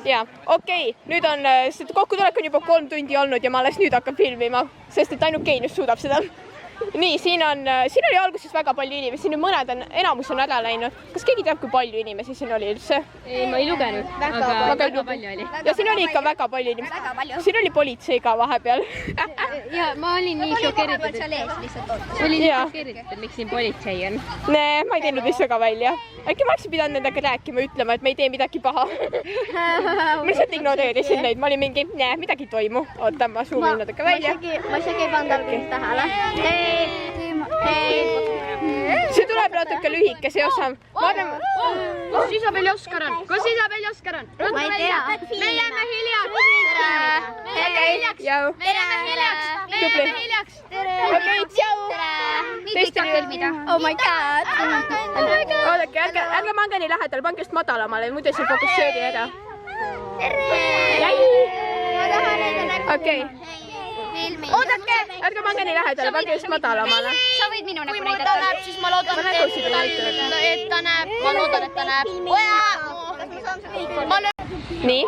ja okei, nüüd on kokkutulek on juba 3 tundi olnud ja ma alles nüüd hakkan filmima, sest et ainult geenius suudab seda. Nii, siin oli alguses väga palju inimesi, nüüd mõned enamus on ära läinud. Kas keegi teab, kui palju inimesi siin oli üldse? Ei, ma ei lugenud, aga väga palju oli. Ja siin oli ikka väga palju inimesi. Siin oli politsei ka vahepeal. Ja ma olin nii šokeeritud, miks siin politsei on. Nee, ma ei teinud vist väga välja. Äkki ma oleksin pidanud nendega rääkima, ütlema, et me ei tee midagi paha. Ma lihtsalt ignoreerisin neid, ma olin mingi, midagi ei toimu. Oota, ma suumin natuke välja. Ma isegi ei pannud alguses tähele. See tuleb natuke lühike, see osa. Kus Isabel ja Oskar on? Kus Isabel ja Oskar on? Ma ei tea. Me jääme hiljaks. Okei, tšau. Teistel filmida. Oh my god. Oodake, ärge pange nii lähedal, pange just madalamale, muidu see fokusseeri ära. Okei. Oodake, ärge pange nii lähedal, pange just madalamale. Sa võid minu nägu näidata. Kui ta näeb, siis ma loodan, et ta näeb. Ma loodan, et ta näeb. Nii?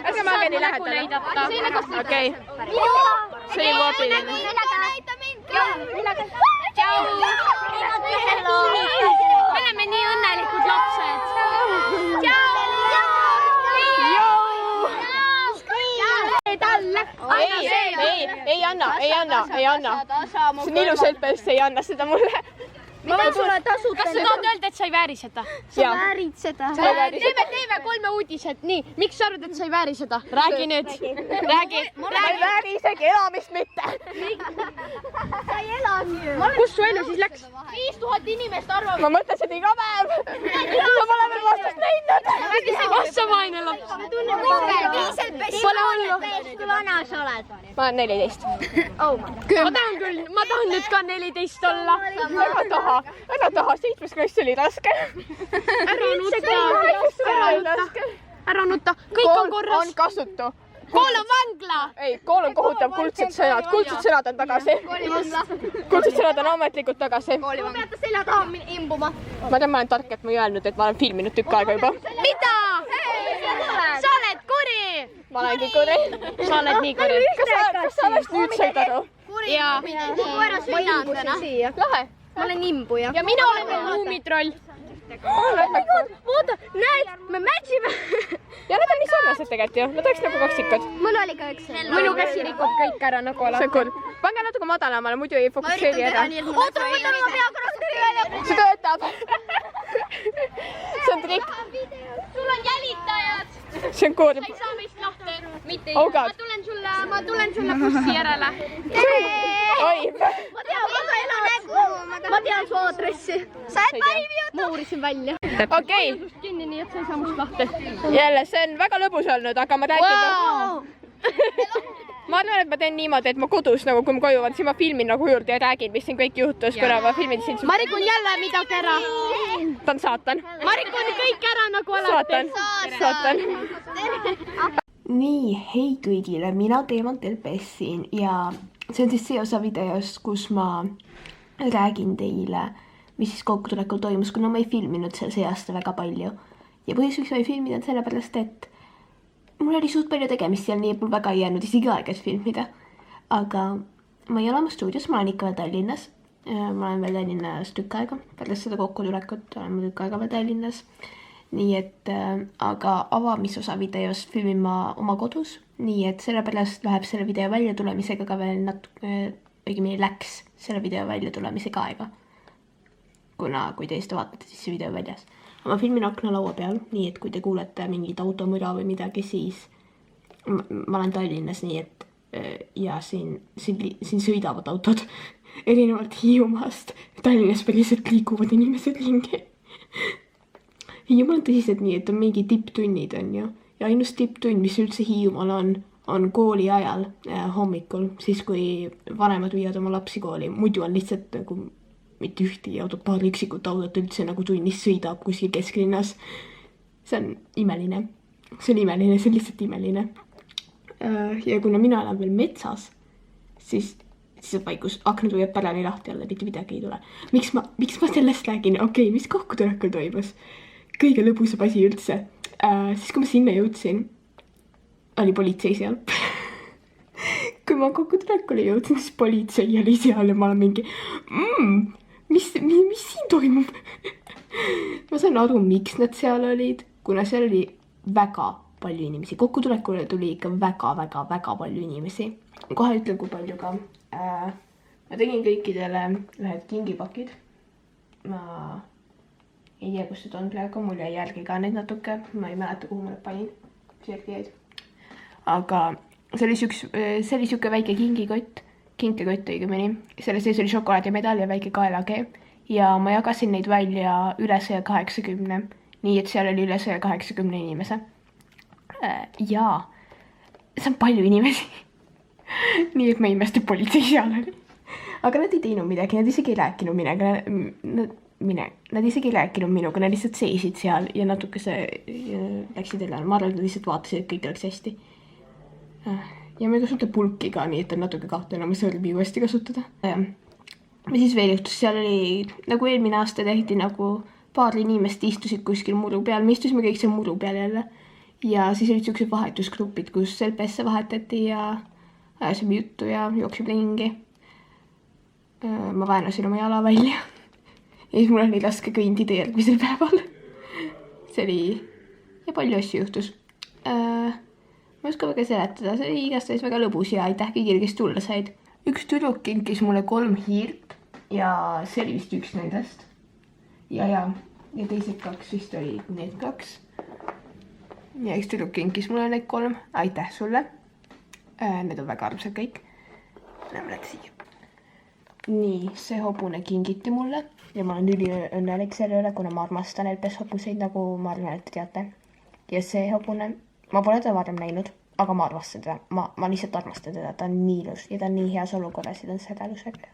Ärge pange nii lähedal. Okei. See oli abiline. Me oleme nii õnnelikud lapsed. Ei anna. See on ilus LPS, ei anna seda mulle. Ma võin sulle tasuta. Kas sa tahad öelda, et sa ei vääri seda? Sa väärid seda. Teeme 3 uudised. Nii, miks sa arvad, et sa ei vääri seda? Räägi nüüd. Räägi. Ma ei vääri isegi elamist mitte. Sa ei ela nii. Kus su elu siis läks? 5000 inimest arvavad. Ma mõtlesin iga päev. Ma pole veel vastust leidnud. Ossa vaene laps. Pole hullu. Kui vana sa oled? Ma olen 14. Ma tahan nüüd ka 14 olla. Ära taha, 7. klass oli raske. Ära nutta. Kõik on korras. On kasutu. Kool on vangla. Ei, kool on kohutav, kuldsed sõnad. Kuldsed sõnad on tagasi. Kuldsed sõnad on ametlikult tagasi. Ma peate selja taha imbuma. Ma tean, ma olen tark, et ma ei öelnud, et ma olen filminud tükk aega juba. Mida? Sa oled kuri. Ma olengi kuri. Sa oled nii kuri. Kas sa alles nüüd said aru? Jaa. Lahe. Ma olen imbuja. Ja mina olen veel luumitroll. Vaata, näed, me mätsime. Ja nad on nii sarnased tegelikult ju. Nad oleks nagu kaksikud. Mul oli ka üks. Minu käsi rikub kõik ära nagu See alati. on cool. Pange natuke madalamale, muidu ei fokusseeri ära. Oota, ma võtan oma pea korrasteri välja. See töötab. See on trikk. Sul on jälitajad. See on kurb. Sa ei saa meist lahti. Mitte ei Oh saa. god. Ma tulen sulle bussi järele. Oi. Ma tean su aadressi. Sa oled valminud? Ma uurisin välja. Okei. Kinni, nii et sa ei saa must lahti. Jälle, see on väga lõbus olnud, aga ma räägin. Ma arvan, et ma teen niimoodi, et ma kodus nagu, kui ma koju olen, siis ma filmin nagu juurde ja räägin, mis siin kõik juhtus, kuna ma filmin siin. Marik on jälle midagi ära. Ta on saatan. Marik on kõik ära nagu alati. Saatan. Nii, hei kõigile, mina teeman LPS siin ja see on siis see osa videost, kus ma räägin teile, mis siis kokkutulekul toimus, kuna ma ei filminud see aasta väga palju. Ja põhjus, miks ma ei filminud, sellepärast, et mul oli suht palju tegemist seal, nii et mul väga ei jäänud isegi aega filmida. Aga ma ei ole oma stuudios, ma olen ikka veel Tallinnas. Ma olen veel Tallinnas tükk aega, pärast seda kokkutulekut olen ma tükk aega veel Tallinnas. Nii et, aga avamisosa videost filmin ma oma kodus, nii et sellepärast läheb selle video välja tulemisega ka veel natuke, õigemini läks selle video välja tulemisega aega. Kuna kui te seda vaatate, siis see video väljas. Ma filmin aknalaua peal, nii et kui te kuulete mingit automüra või midagi, siis ma olen Tallinnas, nii et ja siin sõidavad autod erinevalt Hiiumaast. Tallinnas päriselt liiguvad inimesed ringi. Hiiumaal on tõsiselt nii, et on mingi tipptunnid on ju. Ja ainus tipptund, mis üldse Hiiumaal on kooli ajal hommikul, siis kui vanemad viivad oma lapsi kooli. Muidu on lihtsalt nagu mitte ühtegi autot, paar üksikut autot üldse nagu tunnis sõidab kuskil kesklinnas. See on imeline. See on lihtsalt imeline. Ja kuna mina olen veel metsas, siis vaikus aknad võivad pärani lahti olla, mitte midagi ei tule. Miks ma sellest räägin? Okei, mis kokkutulekul toimus? Kõige lõbusam asi üldse. siis kui ma sinna jõudsin, oli politsei seal. Kui ma kokkutulekule jõudsin, siis politsei oli seal ja ma olen mingi, mis siin toimub? Ma sain aru, miks nad seal olid, kuna seal oli väga palju inimesi. Kokkutulekule tuli ikka väga palju inimesi. Kohe ütlen, kui palju ka. Ma tegin kõikidele ühed kingipakid. Ma ei tea, kus see on praegu, mul jäi järgi ka neid natuke. Ma ei mäleta, kuhu ma need panin. Järgi jäid. Aga see oli siuke väike kinkekott õigemini. Selle sees oli šokolaadimedal ja väike kaelakee. Ja ma jagasin neid välja üle 180. Nii, et seal oli üle 180 inimese. Jaa, see on palju inimesi. Nii, et ma imesta politsei seal oli. Aga nad ei teinud midagi, nad isegi ei rääkinud Nad isegi ei rääkinud minuga, nad lihtsalt seisid seal ja natuke läksid üle. Ma arvan, et nad lihtsalt vaatasid, et kõik oleks hästi. Ja me ei kasuta pulki ka, nii et on natuke kahtlane oma sõrmi uuesti kasutada. Ja siis veel juhtus, seal oli, nagu eelmine aasta tehti, nagu paar inimest istusid kuskil muru peal. Me istusime kõik seal muru peal jälle. Ja siis olid siuksed vahetusgrupid, kus LPS-e vahetati ja ajasime juttu ja jooksime ringi. Ma väänasin oma jala välja. Ja siis mul oli raske kõndida järgmisel päeval. See oli, ja palju asju juhtus. Ma ei oska väga seletada, see oli igastahes väga lõbus ja aitäh kõigile, kes tulla said. Üks tüdruk kinkis mulle 3 hiirt ja see oli vist üks nendest. Ja teised 2 vist oli need 2. Ja üks tüdruk kinkis mulle need 3. Aitäh sulle. Need on väga armsad kõik. Lähme läks siia. Nii, see hobune kingiti mulle ja ma olen üliõnnelik selle üle, kuna ma armastan LPS hobuseid, nagu ma arvan, et te teate. Ja see hobune, ma pole teda varem näinud, aga ma armastan teda. Ma lihtsalt armastan teda, ta on nii ilus ja ta on nii heas olukorras ja ta on sädelusega.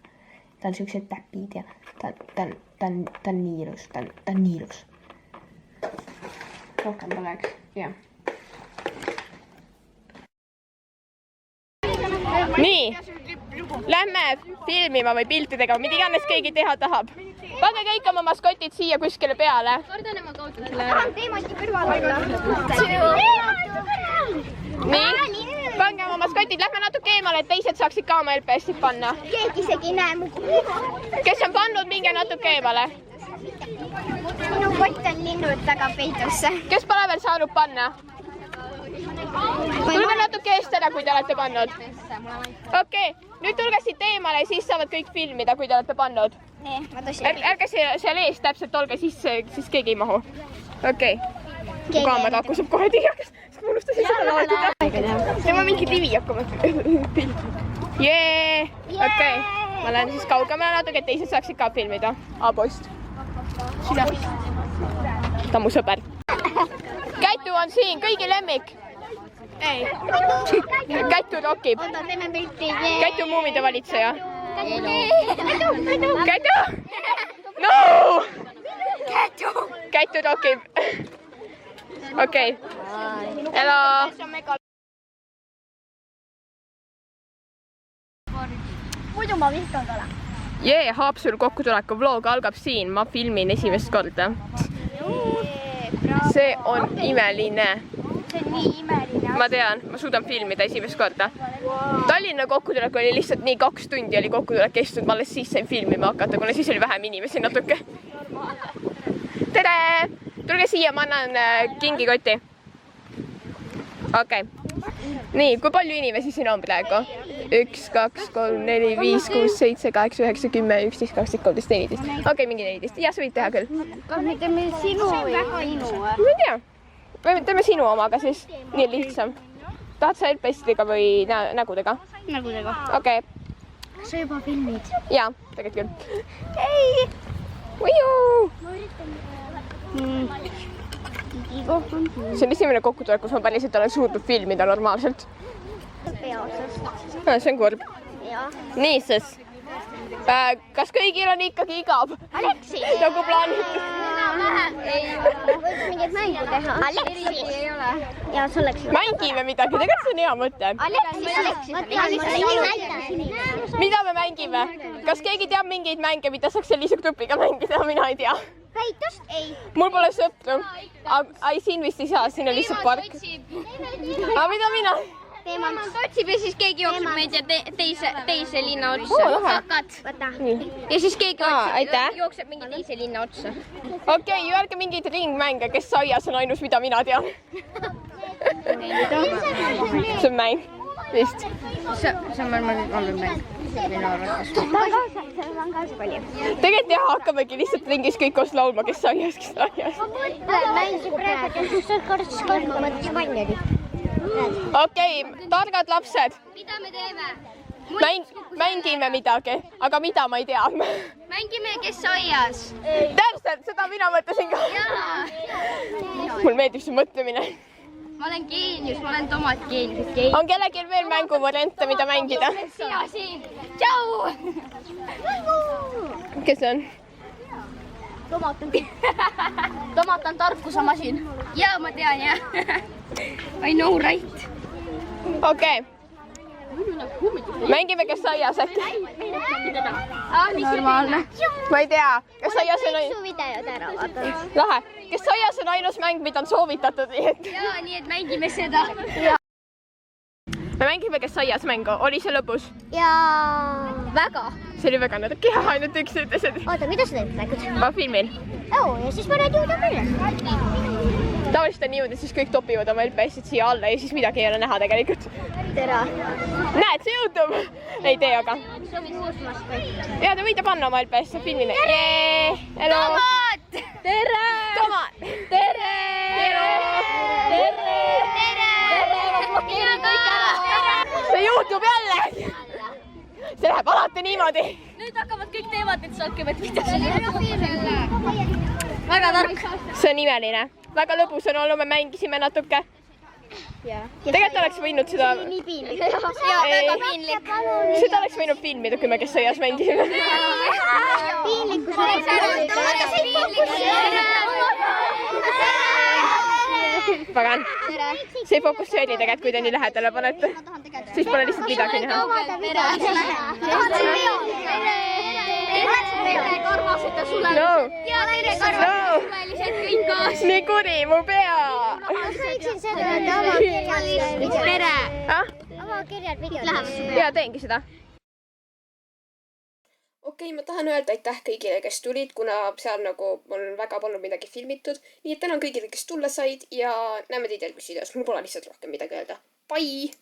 Ta on siuksed täpid ja ta on nii ilus, ta on nii ilus. Rohkem poleks, jah. Nii, lähme filmima või pilti tegema, mida iganes keegi teha tahab. Pange kõik oma maskotid siia kuskile peale. Nii, pange oma maskotid, lähme natuke eemale, et teised saaksid ka oma LPS-id panna. Keegi isegi ei näe mu. Kes on pannud, minge natuke eemale. Minu kott on linnud taga peitusse. Kes pole veel saanud panna? Tulge natuke eest ära, kui te olete pannud. Okei, nüüd tulge siit eemale ja siis saavad kõik filmida, kui te olete pannud. Nii, ma tõsin. Ärge seal ees täpselt olge, siis keegi ei mahu. Okei. Mu kaamera aku saab kohe tihjaks, sest ma unustasin seda laadida. Tema mingi livi hakkama pildi. Jee! Okei, ma lähen siis kaugemale natuke, et teised saaksid ka filmida. A-post. Sina. Ta on mu sõber. Kätu on siin, kõigi lemmik. Ei. Kätu rokib. Kätu muumide valitseja. Kätu! No! Kätu rokib. Okei. Hello! Muidu ma vihkan kala. Jee, Haapsalu kokkutuleku vlog algab siin. Ma filmin esimest korda. See on imeline. See on nii imeline. Ma tean, ma suudan filmida esimest korda. Tallinna kokkutulek oli lihtsalt nii 2 tundi oli kokkutulek kestnud, ma alles siis sain filmima hakata, kuna siis oli vähem inimesi natuke. Tere! Tulge siia, ma annan kingikoti. Okei. Nii, kui palju inimesi siin on praegu? 1, 2, 3, 4, 5, 6, 7, 8, 9, 10, 11, 12, 13, 14. Okei, mingi 14. Ja, sa võid teha küll. Kas me teeme sinu või minu? Ma ei tea. Või teeme sinu omaga siis. Nii lihtsam. Tahad sa LPS-idega või nägudega? Nägudega. Okei. Sa juba filmid? Jaa, tegelikult küll. Hei! Uju! See on esimene kokkutulek, kus ma päriselt olen suutnud filmida normaalselt. See on kurb. Niisiis. Kas kõigil on ikkagi igav? Aleksi! Nagu plaanitud. Võib mingit mängu teha. Aleksi! Ei ole. Ja see oleks... Mängime midagi, tegelikult see on hea mõte. Aleksi! Mida me mängime? Kas keegi teab mingeid mänge, mida saaks sellise grupiga mängida? Mina ei tea. väitust? ei. mul pole sõpru. Ai, siin vist ei saa, siin on lihtsalt park. aga mida mina? Teemant otsib ja siis keegi jookseb meid ja teise linna otsa. Võta. Ja siis keegi aitäh. jookseb mingi teise linna otsa. Okei, öelge mingeid ringmänge, kes aias on ainus, mida mina tean. see on mäng, vist. See on halvem mäng minu arvates. Seal on ka see palju. tegelikult jah, hakkamegi lihtsalt ringis kõik koos laulma, kes aias, kes aias. Mängisin praegu, et sa kordas kolm, ma mõtlesin palju oli. Okei, targad lapsed. Mida me teeme? Mängime midagi, aga mida ma ei tea. Mängime kes aias. Täpselt, seda mina mõtlesin ka. Mul meeldib see mõtlemine. Ma olen geenius, ma olen tomatgeenius. On kellelgi veel mänguvariante, mida mängida? Sina siin. Tšau! Kes see on? Tomat on tarkusemasin. Jaa, ma tean jah. I know right. Okei. Mängime kes aias äkki? Normaalne. Ma ei tea, kes aias on ainus... Su videod ära vaadanud. Lahe. Kes aias on ainus mäng, mida on soovitatud, nii et... Jaa, nii et mängime seda. Me mängime kes aias mängu, oli see lõbus? Ja Väga. See oli väga natuke hea, ainult üks ütles, et oota, mida sa teed praegu? ma filmin. Oo, ja siis paned juurde üles. Tavaliselt on niimoodi, siis kõik topivad oma LPS-id siia alla ja siis midagi ei ole näha tegelikult. Tere. Näed, see juhtub? Ei tee aga. Soovin kuulmast või? Ja te võite panna oma LPS-i filmile. Hello! Tomat! Tere! Tomat! Tere! Tere! Ma blokeerin kõik ära. See juhtub jälle! See läheb alati niimoodi. Nüüd hakkavad kõik teemad nüüd saakima, et mida see väga tark. See on imeline. Väga lõbus on olnud, me mängisime natuke. Tegelikult oleks võinud seda... Nii piinlik. Jaa, väga piinlik. Seda oleks võinud filmida, kui me kes aias mängisime. Piinlikkus Pagan. See ei fokusseeri tegelikult, kui te nii lähedale panete. Siis pole lihtsalt midagi näha. Karvased sulle. No. Ja tere karvased suvelised kõik koos. Nii kuri, mu pea. võiksin seda avakirjad. Tere. Avakirjad videod. Ja teengi seda. Okei, ma tahan öelda aitäh kõigile, kes tulid, kuna seal nagu mul väga polnud midagi filmitud. Nii et tänan kõigile, kes tulla said ja näeme teid järgmises videos. Mul pole lihtsalt rohkem midagi öelda. Bye!